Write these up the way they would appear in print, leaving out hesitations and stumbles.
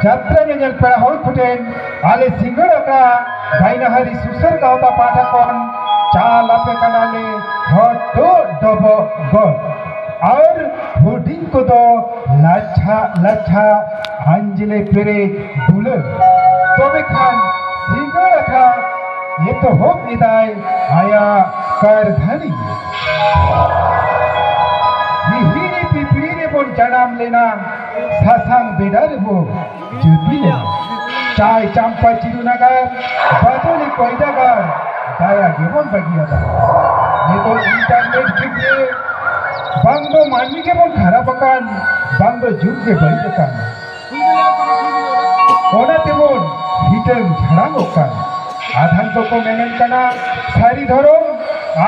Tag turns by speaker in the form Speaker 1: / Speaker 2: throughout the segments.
Speaker 1: Jatra nyanyal pera hol kuten ale singgol ka gaina hari susur gauta pathakon cha lape kanale hotto dobo go aur huding ko do lacha anjile pere dule tobe khan singgol ka ye to hok idai aya kar dhani hihini pipiri bon janam lena sasang bedar bo judile chai champa chirunagar batoli koidagar daya gebon bagiada neto internet ke bangdo manmi ke bon khara bakan bangdo jug ke baidakan ona tebon hitem jharang okan adhan ko menen kana sari dhorom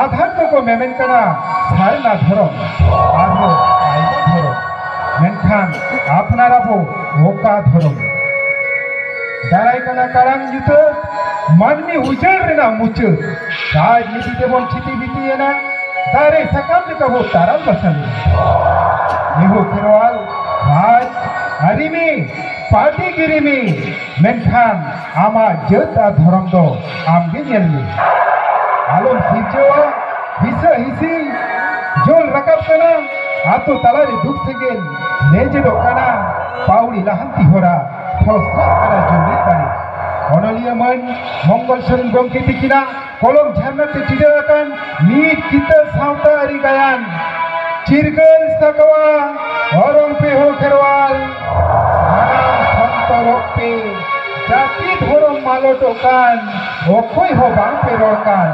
Speaker 1: adhan ko menen kana sarna dhorom arho aina dhorom menkan apnara bo oka dhorom darai kana karang juto manmi ujar rena mucu raj niti tebon chiti biti ena dare sakam leka bo taral basali yeho kherwal raj harimi party girimi menkan ama jeta dhorom do amge nyelmi alom sirjewa bisa hisi jol rakab kana ato talari duk segel leje do kana pauli lahanti hora thosra kana joli kani onoliya man mongol sorin gomke tikina kolom jharna te chidakan meet kita sauta ari gayan chirgal sakwa orong pe ho kherwal sanam santorok pe jati dhorom malo tokan okhoi ho bang pe rokan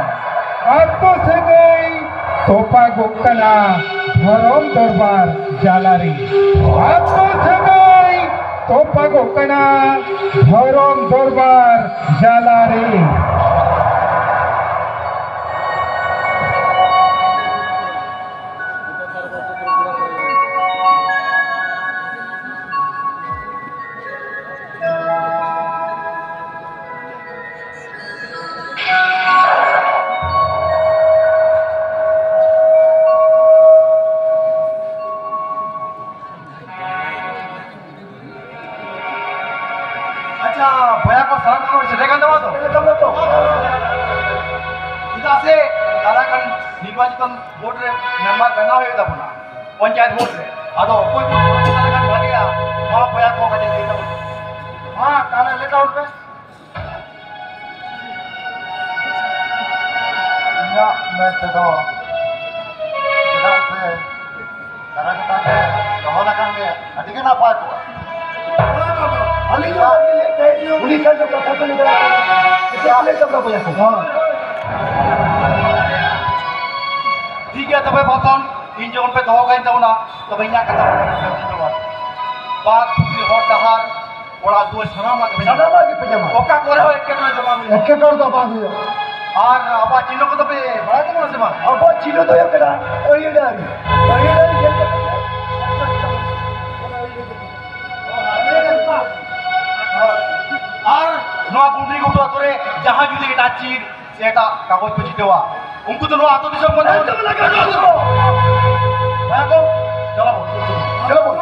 Speaker 1: ato segai topa gokana dhorom dorbar jalari ato segai topa gokana dhorom dorbar jalari
Speaker 2: panchayat vote रे आदो कोई ताला kan भागेया मा पया को कदे देता हां ताला लेट आउट पे या मैं तो उधर से तारा कटा के कहला kan के अधिक ना पाए को अली जो लेके पुलिस का जो कथा को लेकर इसे ले सब पया को हां ठीक है तबे बताऊं इन जगह पे दो गए ना तब इन्हें कथा बात की हॉट दहार बड़ा दो सनामा के पजामा ओका करे हो एक के जवाब एक के तो बात है और अब चिलो को तो पे बड़ा तो से बात अब चिलो तो ये करा और ये डारी और नो बुंडी को तो करे जहां जुदी एटा चीर सेटा कागज पे चिटेवा उनको तो नो आतो दिसम को लगा दो चलो चलो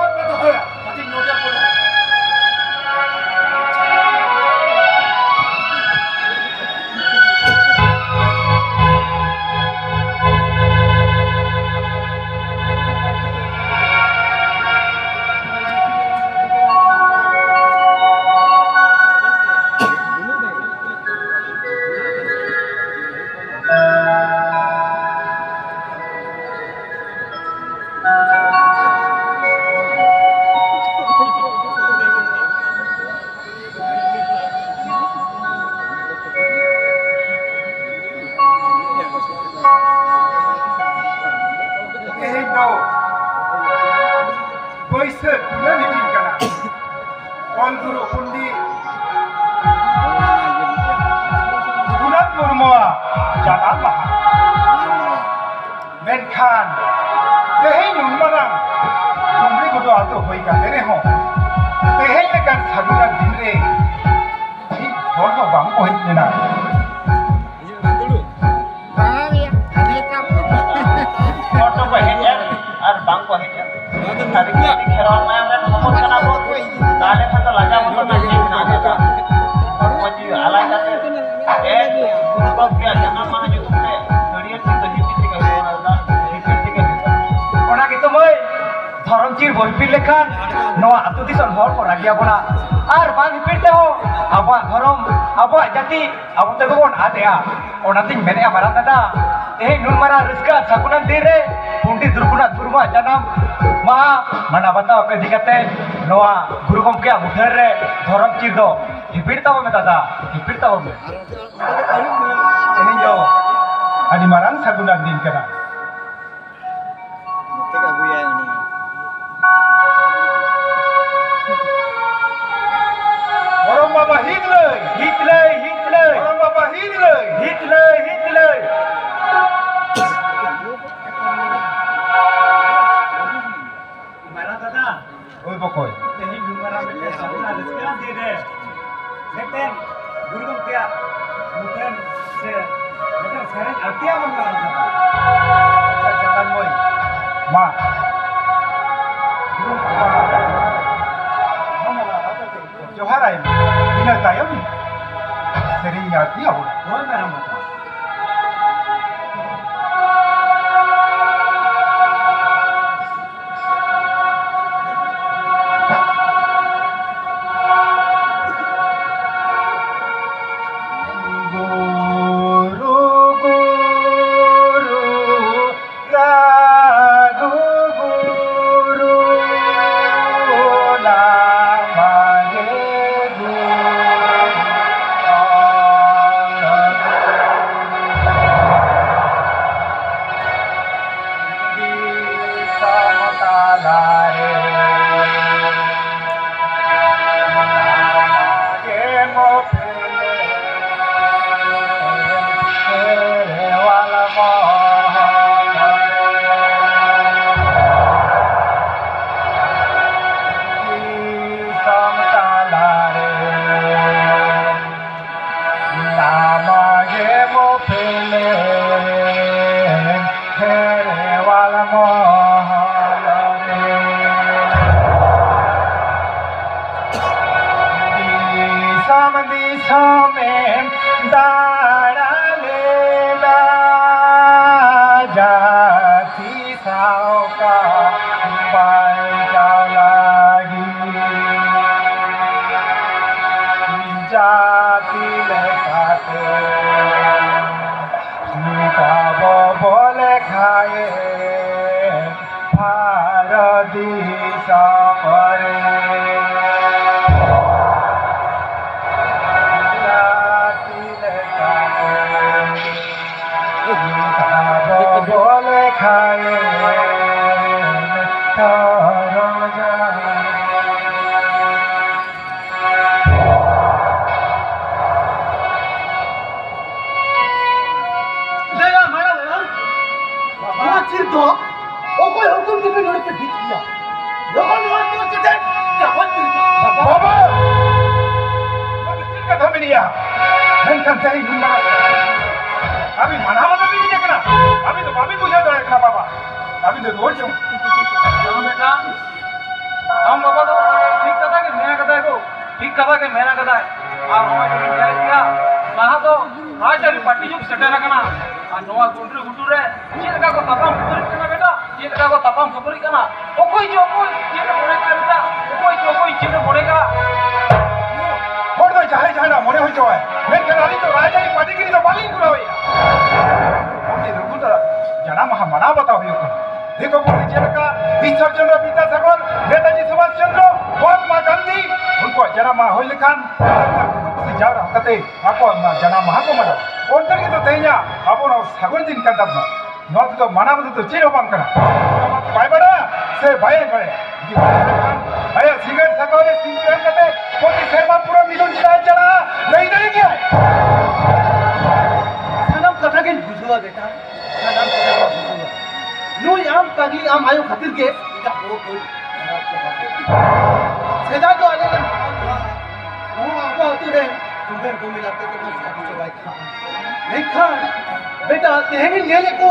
Speaker 1: लेखान तेहें उनमारां कुमरी गुदो आतो होई काते रे हो तेहें लेखान सागुना दिन रे ठीक हर हो बांग को हेज लेना
Speaker 3: फोटो को हेज और बांग को हेज सारी की खेलवान में हमने समझ करना हो ताले पर तो लगा मत ना जी ना देता मजी आला जाते ए उनको क्या जन्म माने जो तुमने थोड़ी सी तो हिपी का होना हिपी का ओना के तो मैं धरमचीर बोलपी लेखान नवा अतु दिसन हर को रागिया बना और बांग हिपीते हो अब धरम अब जाति अब ते कोन आतेया ओना तिन मेने हमारा दादा ए नुनमारा रिस्का सकुनन दिरे पुंडी दुर्गुना दुर्मा जनम मा मना बताओ के दिकते नवा गुरु गमके मुठर रे धरमचीर दो हिपीता में दादा हिपीता में
Speaker 1: तेहें जो आदि मारां सागुना दिन कना Orang baba hitley, orang baba hitley.
Speaker 3: Mara dada
Speaker 1: Oi bokoy.
Speaker 3: tehi gumara mete sabuna riska dire meten gurugam kya meten se meten sareng artiya mangala
Speaker 1: Jangan moy. Ma. Johar ay. Ina tayo ni. Sering yati ako.
Speaker 3: hoy mera mata
Speaker 1: Guru guru ragu guru namanya जाति लेखाते बोले खाए भारती सामरे जाति लेखाते बोले खाए अभी मना वाला भी नहीं देखना अभी तो भाभी बुझा दो रखना बाबा अभी तो रोज जाऊं
Speaker 3: बेटा हम बाबा तो ठीक कथा के मेरा कथा को ठीक कथा के मेरा कथा है और हम जो क्या किया वहां तो राजरी पार्टी जो सेटे रखना और नवा गुंडू गुंडू रे ये लगा को तपम खबर करना बेटा ये लगा को तपम खबर करना ओ कोई जो कोई चीज बोलेगा बेटा ओ कोई जो कोई चीज बोलेगा
Speaker 1: और तो चाहे जाना मने हो जाए मैं कह रही तो राजरी पार्टी की तो बाली पूरा हुई हमने लोगों तो जना महा मना बताओ ये देखो बोली जेलका ईश्वर चंद्र विद्यासागर नेताजी सुभाष चंद्र महात्मा गांधी उनको जना महा होई लिखान जा रहा कते आपको जना महा को मना ओंतर की तो तेया आपो ना सागर दिन का दब ना तो मना तो चीरो बांग करा भाई बड़ा से भाई बड़े भाई सिगरेट सकोरे सिगरेट कते कोई सेवा पूरा मिलन चिराय चला नहीं दे क्या सनम कथा के बुझवा बेटा सनम कथा के बुझवा
Speaker 2: lagi am ayo khatir ke ita bo to seda to ale na no abo tu re tumber ko milate ke bas adi chawai kha lekhan beta tehni lele ko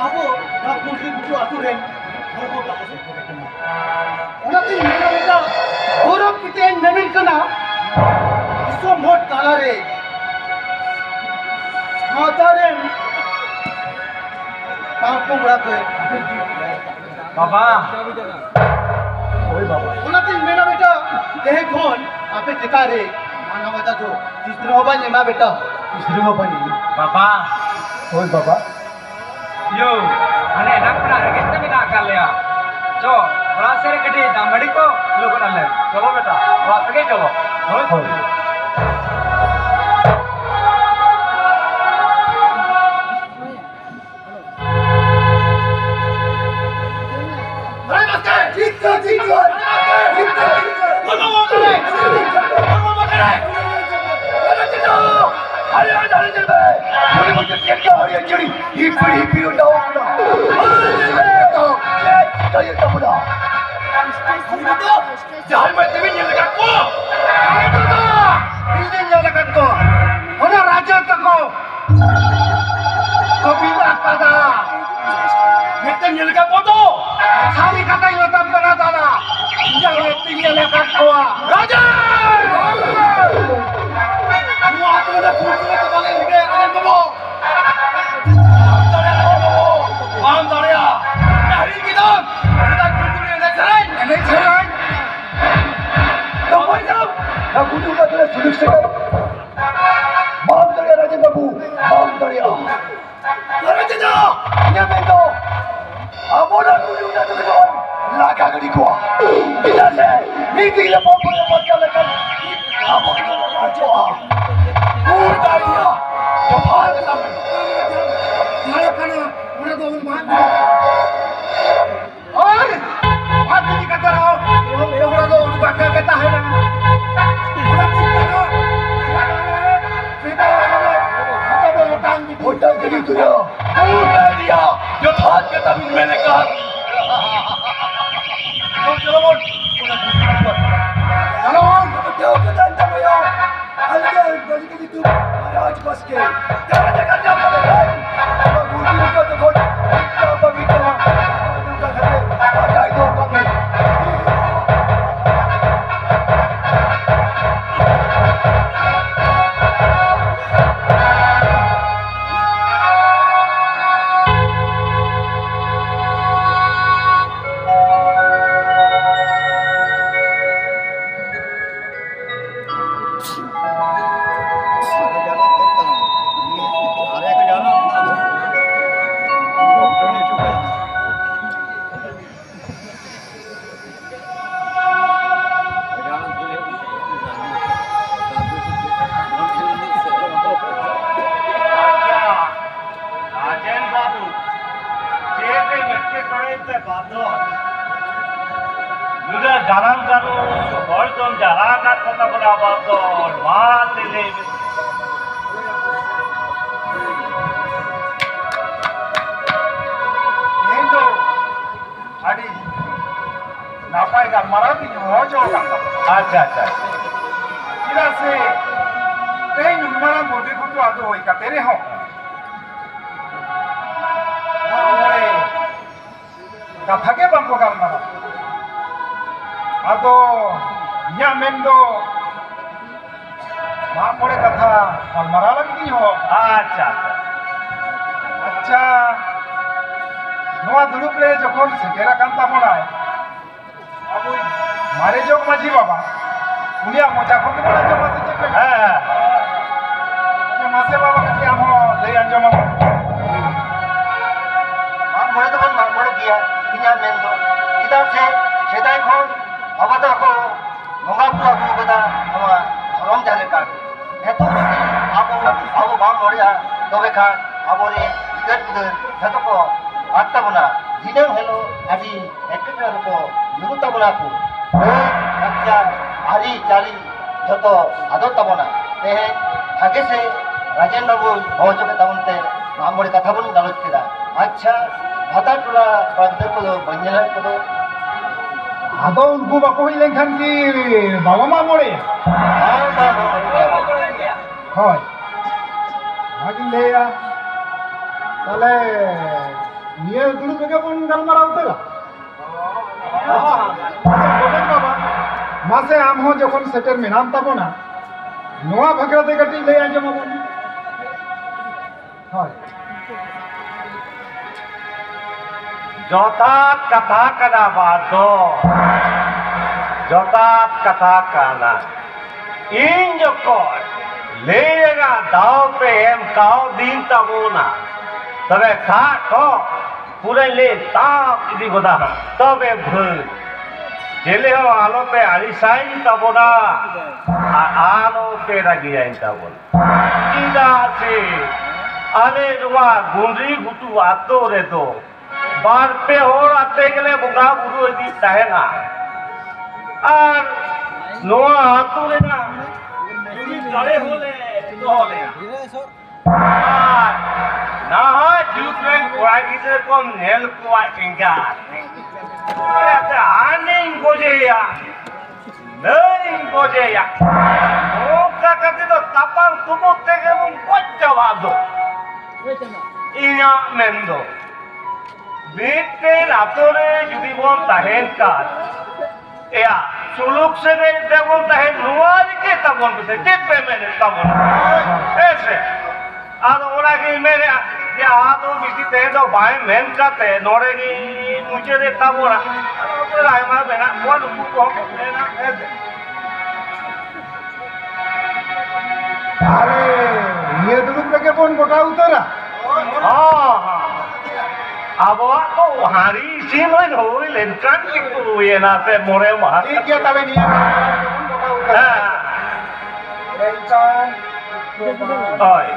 Speaker 2: abo na kudri butu atu re hor ko ta se ona ti mena beta gorok kiten memen kana iso mot kala re Matarim, kampung berapa?
Speaker 3: বাবা
Speaker 2: Una tin mena beta, deh kon, apa tekare? Mana bata tu? Istri hoba ni ma beta, istri hoba ni.
Speaker 3: বাবা
Speaker 1: ওই বাবা
Speaker 3: यो अने एना पना कितने में नाक ले आ जो बड़ा से कटी दामड़ी को लोग डाले चलो बेटा बड़ा से चलो
Speaker 2: Jangan mati menyelamatkan ko. Ini menyelamatkan ko. Mana raja tako? Kopi apa dah? Kita menyelamatkan ko tu. Hari kata yang tam kena dah. Jangan mati menyelamatkan ko. Raja! Semua tu dah kurus tu balik lagi akan kamu. Paham tak ya? Hari kita kita kurus ni nak cerai. Nak cerai. Aku juga telah sudut sekali. Maaf dari Raja Babu, maaf dari aku. Raja Jauh, nyampe tu. Apa nak aku juga terkejut? Laka kali kuah. Kita se, ni tidak mampu yang macam lekan. Apa kita nak Raja? Murah dia, cepat kami. Kalau kena, mana kau mahu? Oh, aku ni kata orang, orang tu juga kata hendak. Hotel jadi tu ya, hotel dia, जो that के तब मैंने कहा, चलो मोट, चलो मोट, क्या होता है तब यार, अलग बड़ी की तू, आज बस के, तेरा जगह जब तक है, अब गुरु को तो बहुत, क्या पवित्र है, उनका घर है, बाजाई दो कभी
Speaker 3: jalan karo, orang tu jalan kat kota berapa tu, mati deh.
Speaker 1: Ini adi napai gambaran ni mojo kata.
Speaker 3: Acha acha.
Speaker 1: Kira se, teh numara mudi kutu adu hoi kata ni ho. Oleh kata ke bangko gambaran. Ado nyamendo मामोरे कथा अलमारा लगी हो
Speaker 3: अच्छा
Speaker 1: अच्छा नवा दुरुप रे जखन सेटेरा कांता मोनाय अब मारे जोग माझी बाबा उनिया मजा खन बड़ा जो मासे चेक
Speaker 3: हां
Speaker 1: जे मासे बाबा के हम ले अंजम
Speaker 2: मान मोरे तो मान मोरे दिया इना मेंदो इधर से सेदाय खन अबदा को मंगा पुरा को बदा हमा रम जाले का एतो अब बांग मोरिया तबे खा अबरे इगत जतो को आत्ता बना दिनम हेलो आदि एकटा को युरुता बना को अच्छा आरी चाली जतो आदत बना ते आगे से
Speaker 4: राजेन बाबू हवजो के तमनते मामोड़ी कथा बन गलत किदा अच्छा भाता टोला पंते को बंजला को
Speaker 1: आदो उनको बाको ही लेखन की बाबा मा मोड़े হয় ভাগি লেয়া তাহলে নিয়ে দুড়ু বেগে কোন গালমারাও তো আচ্ছা বাবা মাসে আম হো যখন সেটের মেনাম তাবো না নোয়া ভাগরাতে কাটি লে আজ মাবো হয়
Speaker 3: যথাৎ কথা কানা বাদ যথাৎ কথা কানা इन जखन लेगा दाव पे एम काव दिन तबोना तबे खा को पूरे ले ताप इदी गोदा तबे भूल जेले हो आलो पे आली साइन तबोना आलो पे रगी जाइन तबोना इदा से अरे रुआ गुंडी गुटू आतो रे तो बार पे और आते गले बुगा बुरु इदी तहेना আর নোয়া আতুরে না যদি জড়ে হলে তো হলে না হয় জুপ্রেন কোয়াগিতে কম নেল কোয়া ইঙ্গা এটা আনিং গোজেয়া নেই গোজেয়া ও কাকাতে তো তাপাং তুমো থেকে মন কচ্চাবাদো ইনা মেন্দো বিটের আতরে যদি বল তাহেন কাজ या सुलूक से नहीं तबों तहे नुआरी के तबों पे टिप पे मैंने तबों ऐसे आज ओरा की मेरे या आदो बिटी ते तो बाय मेन का ते नोरे की मुझे दे तबों ना तो राय मार बेना कौन को लेना ऐसे
Speaker 1: अरे ये दुड़ू बेगे कोन गोटा उतरा
Speaker 3: हाँ अब तो हारी सी में होई लेंकन की को ये ना से मोरे वहां
Speaker 1: ठीक है तबे निया कोन गोटा उतरा रेलकान
Speaker 3: ओए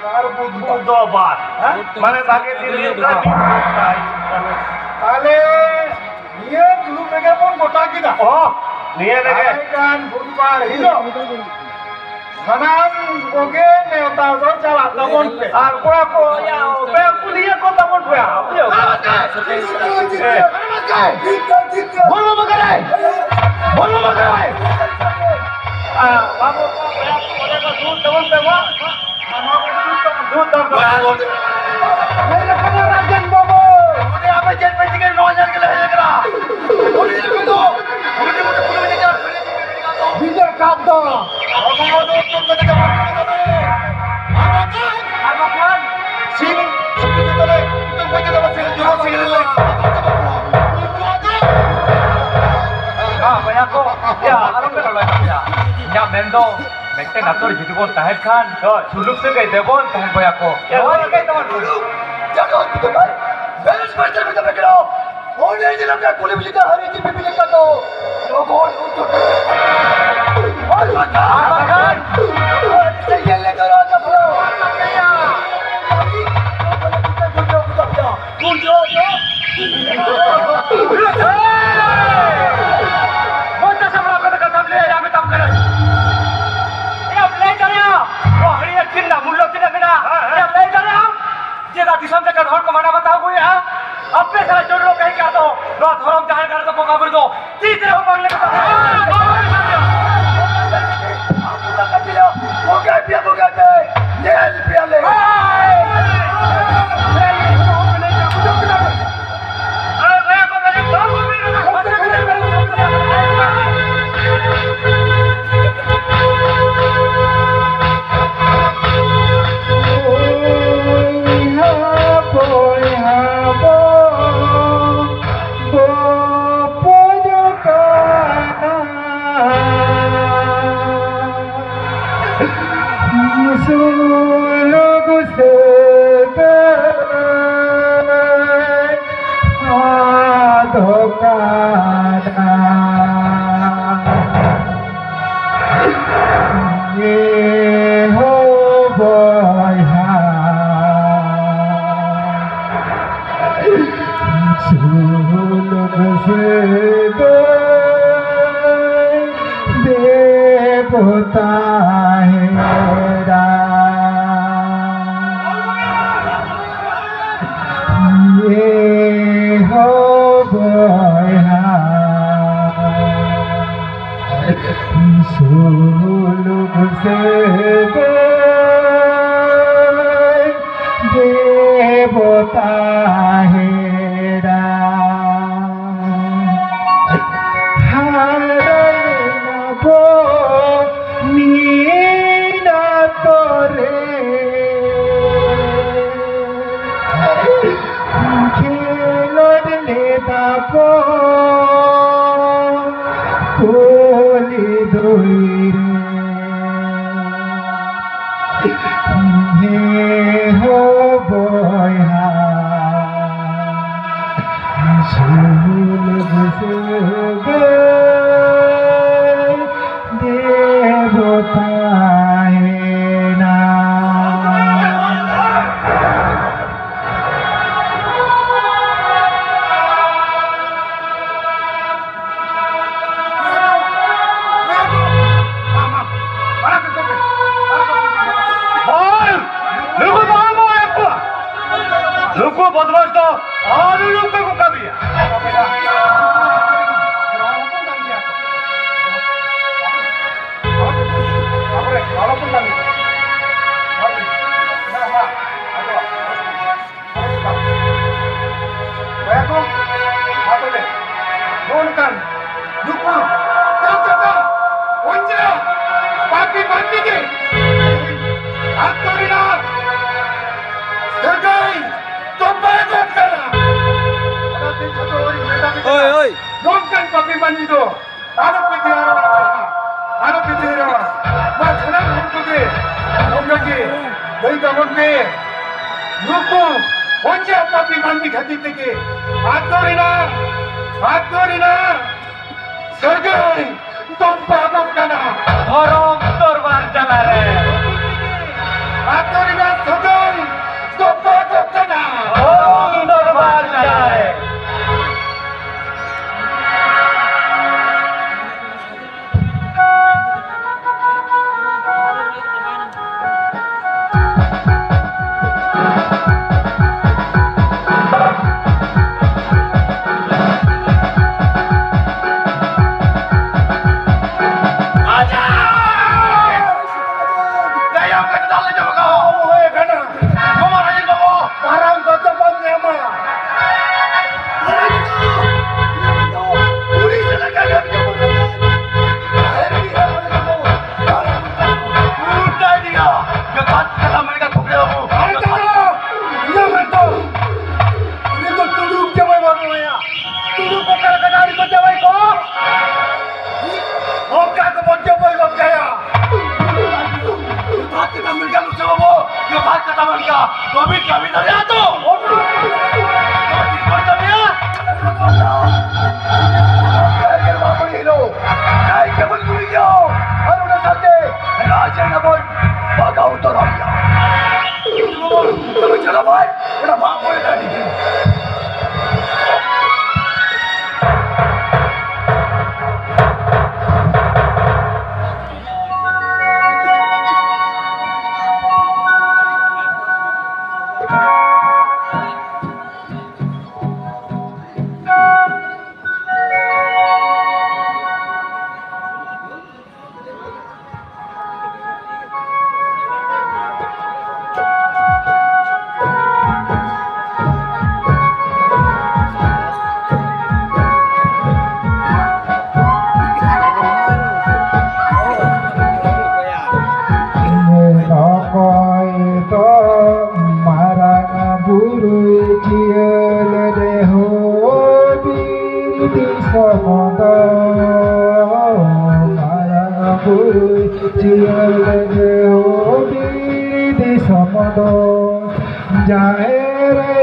Speaker 1: बार बुधवार
Speaker 3: दो बार माने भागे दिन का
Speaker 1: তাহলে নিয়ে দুড়ু বেগে কোন গোটা কিদা
Speaker 3: ओ নিয়ে দেখে
Speaker 1: কান বুধবার হিলো সানাম ওকে নেওতা জোর চালা তখন পে
Speaker 3: আর কোয়া কো ইয়া পে কুলিয়ে কো তখন পে বুঝো
Speaker 1: বলবো মগরে
Speaker 3: বাবু কোলে কো দুধ তখন পে ওয়া দুধ তখন
Speaker 1: মেরে কোন রাজন বাবু
Speaker 2: ওরে আবে জেল পেটি কে 9000 গেলে হয়ে গেল ওরে কে তো ওরে মোটে পুরো যা ফেলে দিবে
Speaker 1: বিজে কাদ
Speaker 2: ভগবান উত্তর করে দেব আমাকে সিং সুতি তোলে উত্তর করে দেব সিং জোর সিং
Speaker 3: भैया को या आराम में लड़ा क्या या मेंदो मेंटे नतोर जितगो ताहे खान सुलुक से गए देबो ताहे भैया को या और के तमन
Speaker 2: जानो तो भाई बेस मास्टर में तो करो ओने जिला का कुली बिली का हरी जी बिली का तो लोगो उठो और मकान से ये ले करो जब
Speaker 3: अपने सारा जोड़ लो कहीं क्या तो रात हराम जहां घर का मौका दो तीसरे हो मांगने का
Speaker 1: देवता हेरा ये हो बया सुलुग से देवता हेरा मीना तोरे खेलले बापो कोली दोई हे हो बया सुलुग से देवता Hera
Speaker 2: Luku bos to, aduh luku buka dia. Walaupun kami,
Speaker 5: Oi.
Speaker 1: Nonkan papi mandi do, anak piti orang, macam mana ke, nonkan ke, dari kawan ke, lupa, once papi mandi khati ke, atorina, segai, tompa kana,
Speaker 3: ধরম দরবার জ্বালারে
Speaker 1: atorina segai, tompa kana.
Speaker 3: ধরম দরবার জ্বালারে
Speaker 1: जाए रे